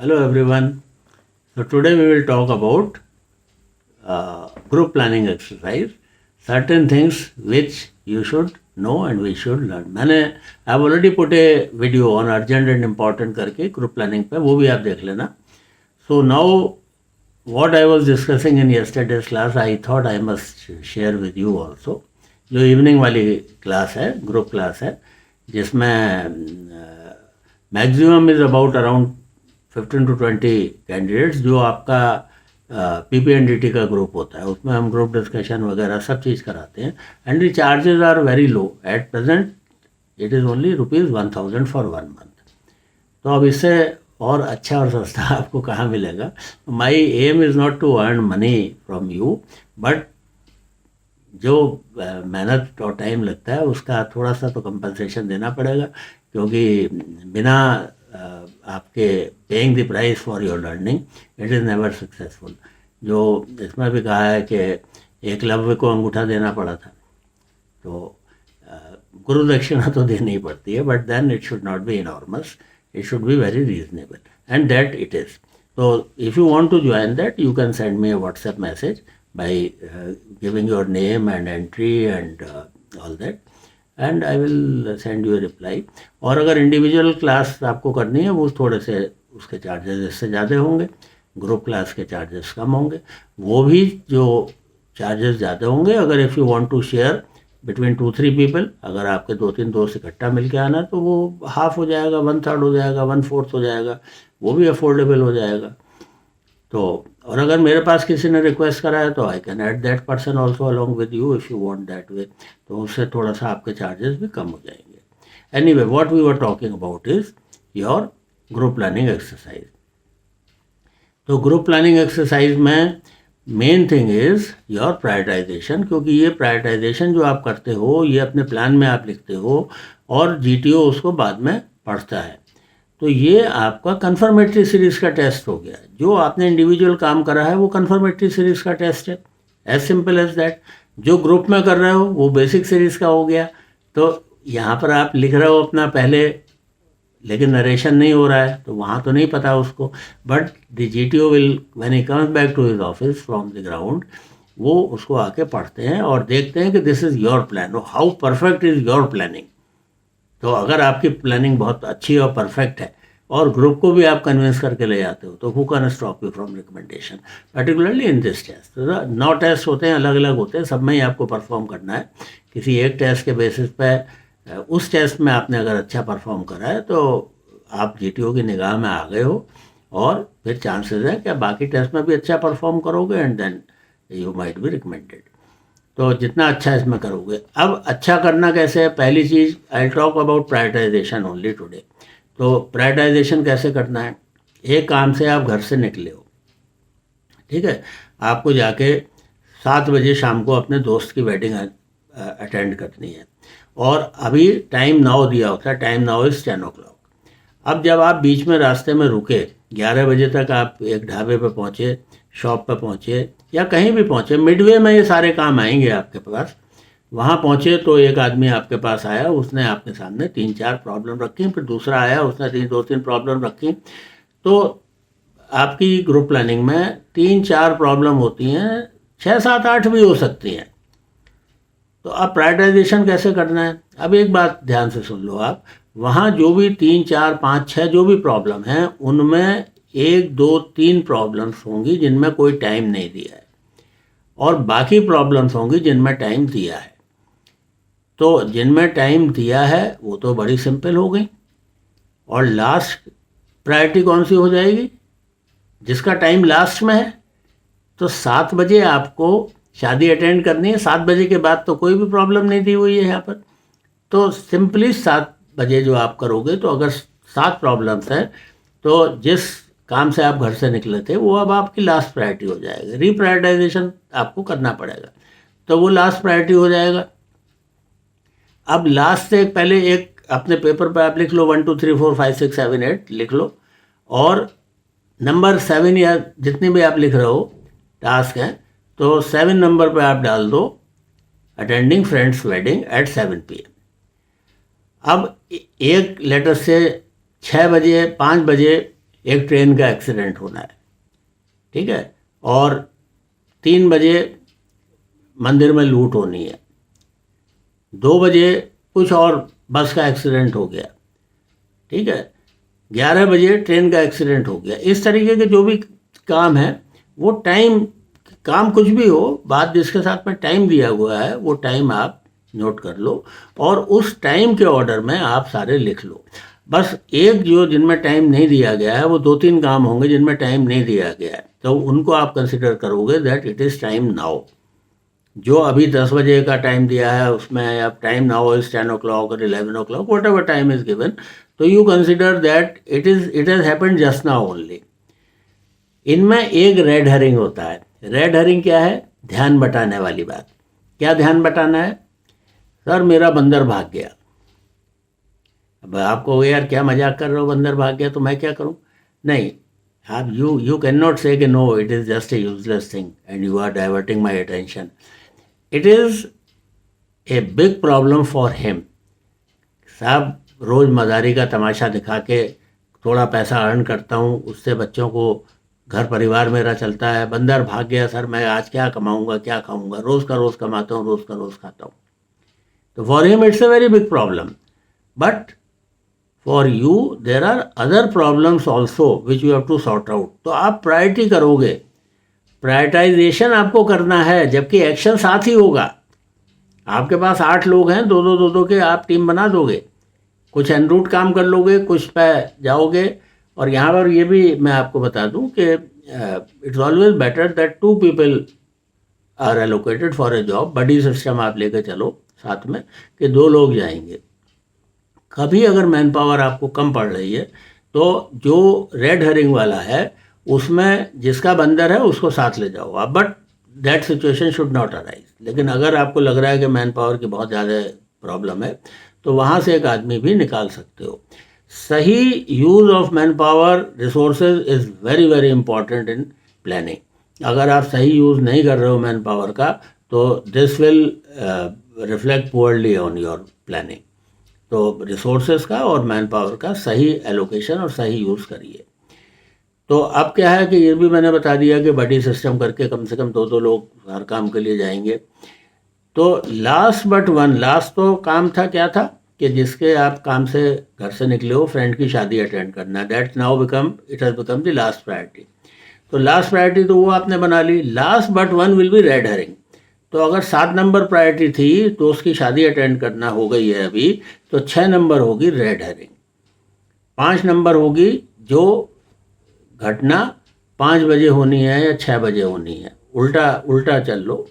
Hello everyone. So today we will talk about group planning exercise. Certain things which you should know and we should learn. I've already put a video on urgent and important करके group planning पे, वो भी आप देख लेना. So now what I was discussing in yesterday's class, I thought I must share with you also. जो evening वाली class है, ग्रुप क्लास है, जिसमें maximum is about around 15 to 20 candidates, जो आपका PPNDT का ग्रुप होता है, उसमें हम ग्रुप डिस्कशन वगैरह सब चीज़ कराते हैं. And the charges are very low. At present it is only ₹1000 for 1 month. तो अब इससे और अच्छा और सस्ता आपको कहाँ मिलेगा. My aim is not to earn money from you, but जो मेहनत और टाइम लगता है उसका थोड़ा सा तो कंपनसेशन देना पड़ेगा, क्योंकि बिना आपके paying the price for your learning it is never successful. जो इसमें भी कहा है कि एकलव्य को अंगूठा देना पड़ा था, तो गुरु दक्षिणा तो देनी ही पड़ती है, but then it should not be enormous, it should be very reasonable, and that it is. So if you want to join that, you can send me a WhatsApp message by giving your name and entry and all that, and I will send you a reply. और अगर individual class आपको करनी है, वो थोड़े से उसके charges इससे ज़्यादा होंगे, ग्रुप क्लास के चार्जेस कम होंगे. वो भी जो चार्जेस ज़्यादा होंगे, अगर if you want to share between 2-3 people, अगर आपके 2-3 दोस्त इकट्ठा मिलके आना, तो वो हाफ हो जाएगा, 1/3 हो जाएगा, 1/4 हो जाएगा, वो भी अफोर्डेबल हो जाएगा. तो और अगर मेरे पास किसी ने रिक्वेस्ट करा है, तो I can add that person also along with you if you want that way. तो उससे थोड़ा सा आपके चार्जेस भी कम हो जाएंगे. Anyway, what we were talking about is your group planning exercise. तो ग्रुप प्लानिंग एक्सरसाइज में main thing is your prioritisation, क्योंकि ये प्रायोरिटाइजेशन जो आप करते हो, ये अपने प्लान में आप लिखते हो और GTO उसको बाद में पढ़ता है. तो ये आपका कन्फर्मेटरी सीरीज़ का टेस्ट हो गया. जो आपने इंडिविजुअल काम करा है वो कन्फर्मेटरी सीरीज़ का टेस्ट है, एज सिंपल एज दैट. जो ग्रुप में कर रहे हो वो बेसिक सीरीज़ का हो गया. तो यहाँ पर आप लिख रहे हो अपना पहले, लेकिन नरेशन नहीं हो रहा है, तो वहाँ तो नहीं पता उसको. But the GTO will when he comes back to his office from the ground, वो उसको आके पढ़ते हैं और देखते हैं कि this is your plan, how perfect is your planning. तो अगर आपकी प्लानिंग बहुत अच्छी और परफेक्ट है और ग्रुप को भी आप कन्विंस करके ले जाते हो, तो who can stop you from recommendation, particularly in this test. 9 test होते हैं, अलग अलग होते हैं, सब में ही आपको परफॉर्म करना है. किसी एक टेस्ट के बेसिस पे उस टेस्ट में आपने अगर अच्छा परफॉर्म करा है, तो आप GTO की निगाह में आ गए हो, और फिर चांसेस है कि आप बाकी टेस्ट में भी अच्छा परफॉर्म करोगे, and then you might be recommended. तो जितना अच्छा इसमें करोगे. अब अच्छा करना कैसे है, पहली चीज़ I talk about prioritization only today. तो प्रायोरिटाइजेशन कैसे करना है, एक काम से आप घर से निकले हो, ठीक है, आपको जाके 7 बजे शाम को अपने दोस्त की वेडिंग अटेंड करनी है, और अभी टाइम नाउ दिया होता है, टाइम नाउ इज़ 10 o'clock. अब जब आप बीच में रास्ते में रुके, 11 बजे तक आप एक ढाबे पे पहुँचे, शॉप पे पहुँचे, या कहीं भी पहुँचे, मिडवे में ये सारे काम आएंगे आपके पास. वहाँ पहुँचे तो एक आदमी आपके पास आया, उसने आपके सामने 3-4 प्रॉब्लम रखी, फिर दूसरा आया, उसने 2-3 प्रॉब्लम रखी. तो आपकी ग्रुप प्लानिंग में 3-4 प्रॉब्लम होती हैं, 6-7-8 भी हो सकती हैं. तो अब प्रायोरिटाइजेशन कैसे करना है. अब एक बात ध्यान से सुन लो आप, वहाँ जो भी 3-4-5-6 जो भी प्रॉब्लम हैं, उनमें 1-2-3 प्रॉब्लम्स होंगी जिनमें कोई टाइम नहीं दिया है, और बाकी प्रॉब्लम्स होंगी जिनमें टाइम दिया है. तो जिनमें टाइम दिया है वो तो बड़ी सिंपल हो गई, और लास्ट प्रायोरिटी कौन सी हो जाएगी, जिसका टाइम लास्ट में है. तो 7 बजे आपको शादी अटेंड करनी है, 7 बजे के बाद तो कोई भी प्रॉब्लम नहीं दी हुई है यहाँ पर. तो सिंपली 7 बजे जो आप करोगे, तो अगर 7 प्रॉब्लम्स हैं, तो जिस काम से आप घर से निकले थे वो अब आपकी लास्ट प्रायोरिटी हो जाएगा. रीप्रायोरिटाइजेशन आपको करना पड़ेगा, तो वो लास्ट प्रायोरिटी हो जाएगा. अब लास्ट से पहले एक अपने पेपर पे आप लिख लो 1 2 3 4 5 6 7 8 लिख लो, और नंबर 7 या जितने भी आप लिख रहे हो टास्क हैं, तो 7 नंबर पे आप डाल दो attending friends wedding at 7 PM. अब एक लेटर से 6 बजे 5 बजे एक ट्रेन का एक्सीडेंट होना है, ठीक है, और 3 बजे मंदिर में लूट होनी है, 2 बजे कुछ और बस का एक्सीडेंट हो गया, ठीक है, 11 बजे ट्रेन का एक्सीडेंट हो गया। इस तरीके के जो भी काम है वो टाइम, काम कुछ भी हो, बात जिसके साथ में टाइम दिया हुआ है वो टाइम आप नोट कर लो और उस टाइम के ऑर्डर में आप सारे लिख लो। बस एक जो जिनमें टाइम नहीं दिया गया है वो 2-3 काम होंगे जिनमें टाइम नहीं दिया गया है, तो उनको आप कंसिडर करोगे that it is time now. जो अभी 10 बजे का टाइम दिया है उसमें अब टाइम नाउ इज 10 o'clock और 11 o'clock, whatever time is given, तो you consider that it has happened just now only. इनमें एक रेड हेरिंग होता है। रेड हेरिंग क्या है? ध्यान बटाने वाली बात। क्या ध्यान बटाना है? सर मेरा बंदर भाग गया। अब आप कहोगे यार क्या मजाक कर रहे हो, बंदर भाग गया तो मैं क्या करूं? नहीं, आप यू कैन नॉट से कि no it is just a useless thing and you are diverting my attention. It is a big problem for him. साहब रोज़ मज़ारी का तमाशा दिखा के थोड़ा पैसा अर्न करता हूँ, उससे बच्चों को, घर परिवार मेरा चलता है, बंदर भाग गया सर, मैं आज क्या कमाऊँगा, क्या खाऊँगा, रोज़ का रोज़ कमाता हूँ, रोज़ का रोज़ खाता हूँ। तो for him it's a very big problem, but for you there are other problems also which you have to sort out. तो आप प्रायोरिटी करोगे, प्रायोरिटाइजेशन आपको करना है, जबकि एक्शन साथ ही होगा। आपके पास 8 लोग हैं, दो के आप टीम बना दोगे, कुछ एनरूट काम कर लोगे, कुछ पे जाओगे। और यहाँ पर ये भी मैं आपको बता दूं कि it's always better that 2 people are allocated for a job. Buddy system आप लेकर चलो साथ में कि 2 लोग जाएंगे। कभी अगर मैन पावर आपको कम पड़ रही है तो जो रेड हेरिंग वाला है उसमें जिसका बंदर है उसको साथ ले जाओ आप, but that situation should not arise. लेकिन अगर आपको लग रहा है कि मैन पावर की बहुत ज़्यादा प्रॉब्लम है तो वहाँ से एक आदमी भी निकाल सकते हो। सही use of man power resources is very very important in planning. अगर आप सही यूज़ नहीं कर रहे हो मैन पावर का तो this will reflect poorly on your planning. तो रिसोर्सेज का और मैन पावर का सही एलोकेशन और सही यूज़ करिए। तो अब क्या है कि ये भी मैंने बता दिया कि बडी सिस्टम करके कम से कम 2 लोग हर काम के लिए जाएंगे। तो लास्ट बट वन, लास्ट तो काम था, क्या था कि जिसके आप काम से घर से निकले हो, फ्रेंड की शादी अटेंड करना, that now become, it has become the last priority. तो लास्ट प्रायोरिटी तो वो आपने बना ली। Last but one will be red herring. तो अगर 7 नंबर प्रायोरिटी थी तो उसकी शादी अटेंड करना हो गई है अभी, तो 6 नंबर होगी रेड हेरिंग। 5 नंबर होगी जो घटना 5 बजे होनी है या 6 बजे होनी है, उल्टा उल्टा चल लो,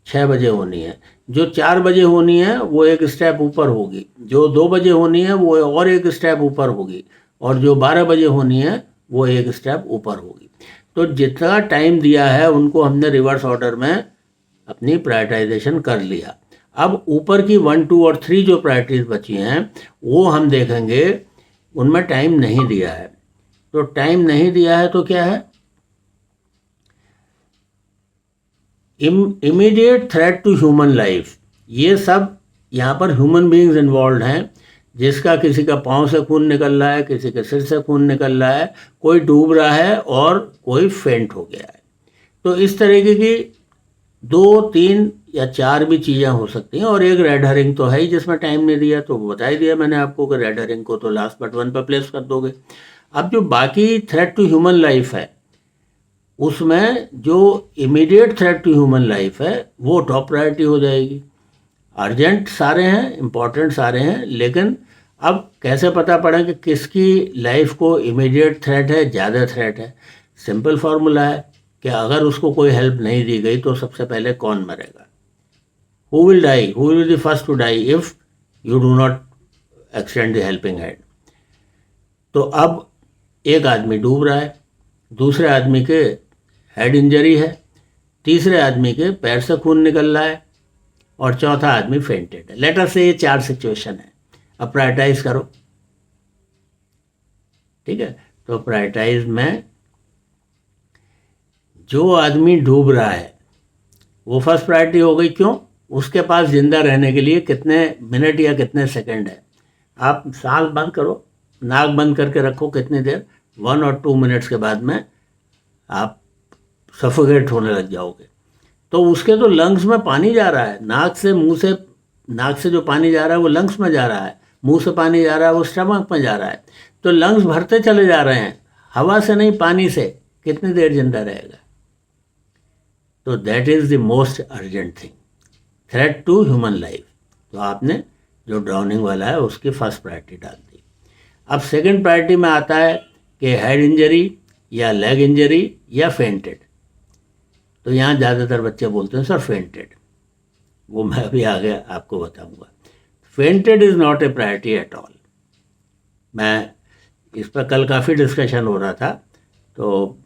6 बजे होनी है। जो 4 बजे होनी है वो एक स्टेप ऊपर होगी, जो 2 बजे होनी है वो और एक स्टेप ऊपर होगी, और जो 12 बजे होनी है वो एक स्टेप ऊपर होगी। तो जितना टाइम दिया है उनको हमने रिवर्स ऑर्डर में अपनी प्रायोरिटाइजेशन कर लिया। अब ऊपर की 1, 2 और 3 जो प्रायोरिटीज बची हैं वो हम देखेंगे, उनमें टाइम नहीं दिया है। तो टाइम नहीं दिया है तो क्या है? Immediate threat to human life. ये सब यहाँ पर ह्यूमन बीइंग्स इन्वॉल्व हैं, जिसका किसी का पाँव से खून निकल रहा है, किसी के सिर से खून निकल रहा है, कोई डूब रहा है और कोई फेंट हो गया है। तो इस तरीके की 2, 3 या 4 भी चीज़ें हो सकती हैं। और एक रेड हेरिंग तो है ही जिसमें टाइम नहीं दिया, तो बता ही दिया मैंने आपको कि रेड हेरिंग को तो लास्ट बट वन पर प्लेस कर दोगे। अब जो बाकी थ्रेट टू ह्यूमन लाइफ है उसमें जो immediate threat to human life है वो टॉप प्रायोरिटी हो जाएगी। अर्जेंट सारे हैं, इम्पॉर्टेंट सारे हैं, लेकिन अब कैसे पता पड़ा कि किसकी लाइफ को इमीडिएट थ्रेट है, ज़्यादा थ्रेट है? सिंपल फार्मूला है कि अगर उसको कोई हेल्प नहीं दी गई तो सबसे पहले कौन मरेगा? Who will die, who will be the first to die if you do not extend the helping hand? तो अब एक आदमी डूब रहा है, दूसरे आदमी के हेड इंजरी है, तीसरे आदमी के पैर से खून निकल रहा है और चौथा आदमी फेंटेड है। लेट अस से ये 4 सिचुएशन है। अब प्रायोरिटाइज करो, ठीक है? तो प्रायोरिटाइज में जो आदमी डूब रहा है वो फर्स्ट प्रायोरिटी हो गई। क्यों? उसके पास जिंदा रहने के लिए कितने मिनट या कितने सेकंड है। आप सांस बंद करो, नाक बंद करके रखो कितनी देर, 1 और 2 मिनट्स के बाद में आप सफोकेट होने लग जाओगे। तो उसके तो लंग्स में पानी जा रहा है, नाक से मुंह से, नाक से जो पानी जा रहा है वो लंग्स में जा रहा है, मुंह से पानी जा रहा है वो स्टमक में जा रहा है। तो लंग्स भरते चले जा रहे हैं, हवा से नहीं पानी से, कितनी देर जिंदा रहेगा? तो that is the most urgent thing, threat to human life. तो आपने जो ड्राउनिंग वाला है उसकी फर्स्ट प्रायोरिटी डाल दी। अब सेकंड प्रायोरिटी में आता है कि हेड इंजरी या लेग इंजरी या फेंटेड। तो यहाँ ज़्यादातर बच्चे बोलते हैं सर फेंटेड, वो मैं अभी आगे आपको बताऊंगा। Fainted is not A priority at all. मैं इस पर कल काफ़ी डिस्कशन हो रहा था, तो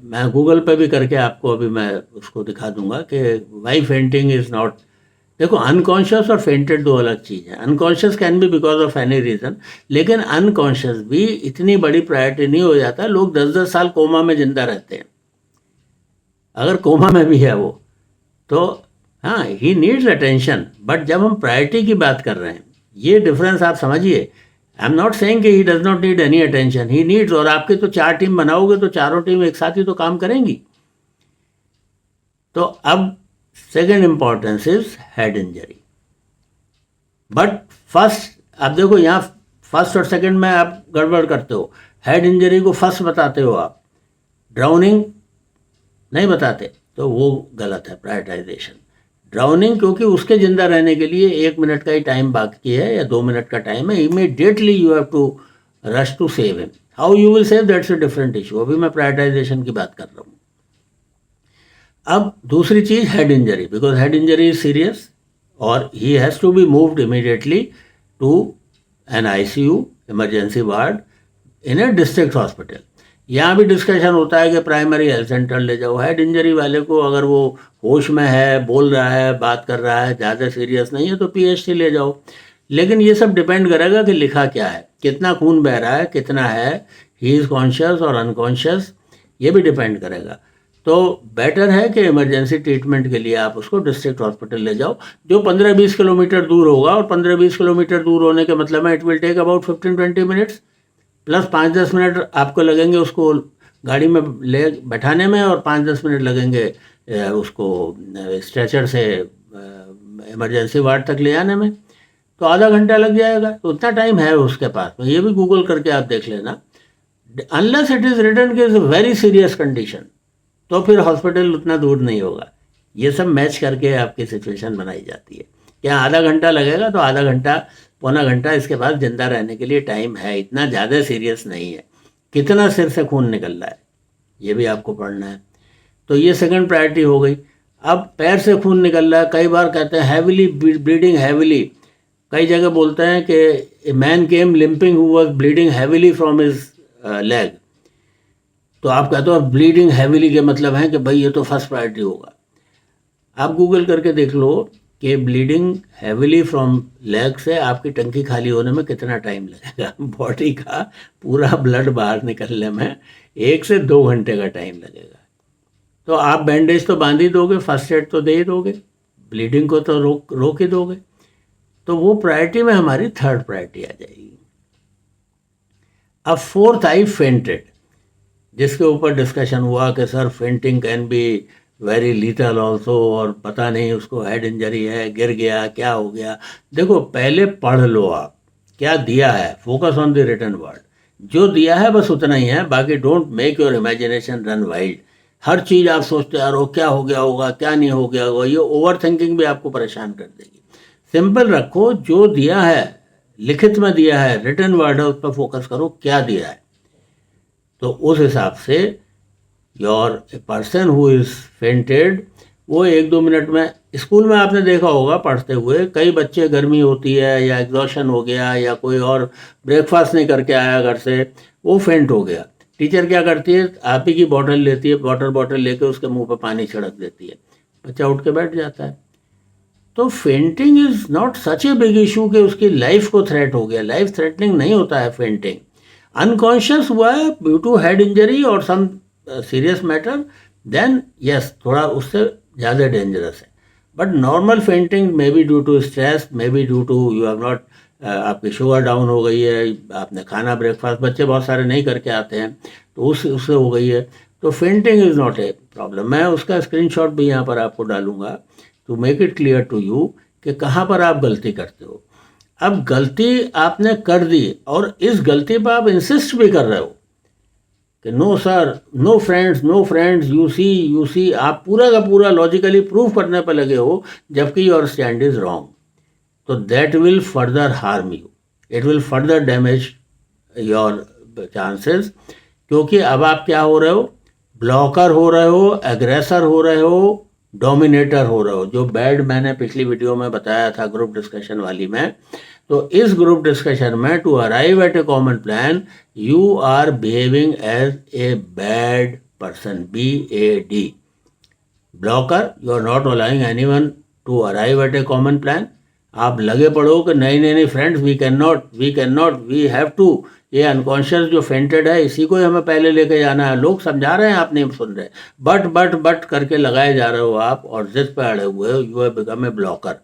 मैं गूगल पे भी करके आपको अभी मैं उसको दिखा दूंगा कि वाई फेंटिंग इज़ नॉट। देखो, अनकॉन्शियस और फेंटेड दो अलग चीज़ है। Unconscious can be because of any reason, लेकिन अनकॉन्शियस भी इतनी बड़ी प्रायोरिटी नहीं हो जाता। लोग 10-10 साल कोमा में जिंदा रहते हैं, अगर कोमा में भी है वो तो हाँ, ही नीड्स अटेंशन। बट जब हम प्रायोरिटी की बात कर रहे हैं, ये डिफरेंस आप समझिए। आई एम नॉट सेइंग कि he does not need any attention, he needs. और आपकी तो 4 टीम बनाओगे तो चारों टीम एक साथ ही तो काम करेंगी। तो अब second importance is head injury. But first, आप देखो यहाँ फर्स्ट और सेकेंड में आप गड़बड़ करते हो। हेड इंजरी को फर्स्ट बताते हो आप, ड्राउनिंग नहीं बताते, तो वो गलत है प्रायोरिटाइजेशन। ड्राउनिंग क्योंकि उसके जिंदा रहने के लिए 1 मिनट का ही टाइम बाकी है या 2 मिनट का टाइम है, immediately you have to rush to save him. How you will save, that's a different issue. अभी मैं प्रायोरिटाइजेशन की बात कर रहा हूँ। अब दूसरी चीज़ head injury, because head injury is serious और he has to be moved immediately to an ICU emergency ward in a district hospital. यहाँ भी डिस्कशन होता है कि प्राइमरी हेल्थ सेंटर ले जाओ। हेड इंजरी वाले को अगर वो होश में है, बोल रहा है, बात कर रहा है, ज़्यादा सीरियस नहीं है तो पीएचडी ले जाओ। लेकिन ये सब डिपेंड करेगा कि लिखा क्या है, कितना खून बह रहा है, कितना है, ही इज़ कॉन्शियस और अनकॉन्शियस, ये भी डिपेंड करेगा। तो बेटर है कि इमरजेंसी ट्रीटमेंट के लिए आप उसको डिस्ट्रिक्ट हॉस्पिटल ले जाओ, जो 15-20 किलोमीटर दूर होगा। और 15-20 किलोमीटर दूर होने के मतलब है it will take about 15-20 minutes plus 5-10 minute आपको लगेंगे उसको गाड़ी में ले बैठाने में, और 5-10 मिनट लगेंगे उसको स्ट्रेचर से इमरजेंसी वार्ड तक ले आने में। तो आधा घंटा लग जाएगा। तो उतना टाइम है उसके पास में, ये भी गूगल करके आप देख लेना। अनलेस इट इज़ रिटन कि is a very serious condition, तो फिर हॉस्पिटल उतना दूर नहीं होगा। ये सब मैच करके आपकी सिचुएशन बनाई जाती है। क्या आधा घंटा लगेगा तो आधा घंटा, पौना घंटा इसके बाद जिंदा रहने के लिए टाइम है, इतना ज़्यादा सीरियस नहीं है। कितना सिर से खून निकल रहा है ये भी आपको पढ़ना है। तो ये सेकंड प्रायोरिटी हो गई। अब पैर से खून निकल रहा है, कई बार कहते हैं हैविली ब्लीडिंग हैविली। कई जगह बोलते हैं कि a man came limping who was bleeding heavily from his leg. तो आप कहते हो ब्लीडिंग हैविली के मतलब है कि भाई ये तो फर्स्ट प्रायोरिटी होगा। आप गूगल करके देख लो कि ब्लीडिंग हैविली फ्रॉम लेग से आपकी टंकी खाली होने में कितना टाइम लगेगा। बॉडी का पूरा ब्लड बाहर निकलने में 1 से 2 घंटे का टाइम लगेगा। तो आप बैंडेज तो बांध ही दोगे, फर्स्ट एड तो दे ही दोगे, ब्लीडिंग को तो रोक ही दोगे। तो वो प्रायोरिटी में हमारी थर्ड प्रायोरिटी आ जाएगी। अब फोर्थ आई फेंटेड, जिसके ऊपर डिस्कशन हुआ कि sir fainting can be very lethal also, और पता नहीं उसको हेड इंजरी है, गिर गया, क्या हो गया। देखो पहले पढ़ लो आप क्या दिया है, focus on the written word. जो दिया है बस उतना ही है, बाकी don't make your imagination run wild. हर चीज़ आप सोचते आ रहे हो क्या हो गया होगा, क्या नहीं हो गया होगा, ये ओवर थिंकिंग भी आपको परेशान कर देगी। सिंपल रखो, जो दिया है लिखित में दिया है, रिटन वर्ड है, उस पर फोकस करो क्या दिया है। तो उस हिसाब से your a person who is fainted, वो 1-2 मिनट में, स्कूल में आपने देखा होगा पढ़ते हुए, कई बच्चे गर्मी होती है या एग्जॉशन हो गया या कोई और ब्रेकफास्ट नहीं करके आया घर से, वो फेंट हो गया। टीचर क्या करती है, आप ही की बॉटल लेती है, वाटर बॉटल लेके उसके मुंह पर पानी छिड़क देती है, बच्चा उठ के बैठ जाता है। तो fainting is not such a big issue कि उसकी लाइफ को थ्रेट हो गया। लाइफ थ्रेटनिंग नहीं होता है फेंटिंग। अनकॉन्शियस हुआ है ड्यू टू हेड इंजरी और some serious matter, then yes थोड़ा उससे ज़्यादा डेंजरस है। But normal fainting may be due to stress, may be due to you have not आपकी शुगर डाउन हो गई है, आपने खाना ब्रेकफास्ट, बच्चे बहुत सारे नहीं करके आते हैं तो उससे हो गई है, तो fainting is not a problem. मैं उसका स्क्रीनशॉट भी यहाँ पर आपको डालूंगा to make it clear to you कि कहाँ पर आप गलती करते हो। अब गलती आपने कर दी और इस गलती पर आप इंसिस्ट भी कर रहे हो कि no sir, no friends, no friends, you see, आप पूरा का पूरा लॉजिकली प्रूव करने पर लगे हो जबकि योर स्टैंड इज रॉन्ग, तो that will further harm you, it will further damage your chances, क्योंकि अब आप क्या हो रहे हो, ब्लॉकर हो रहे हो, एग्रेसर हो रहे हो, डोमिनेटर हो रहे हो, जो बैड मैंने पिछली वीडियो में बताया था ग्रुप डिस्कशन वाली में। तो इस ग्रुप डिस्कशन में to arrive at a common plan you are behaving as a bad person, BAD, blocker, you are not allowing anyone to arrive at a common plan. आप लगे पड़ो कि नहीं friends, we can not, we have to, ये unconscious जो fainted है इसी को ही हमें पहले लेके जाना है, लोग समझा रहे हैं आप नहीं सुन रहे, बट करके लगाए जा रहे हो आप और जिद पे अड़े हुए हो, you have become a blocker.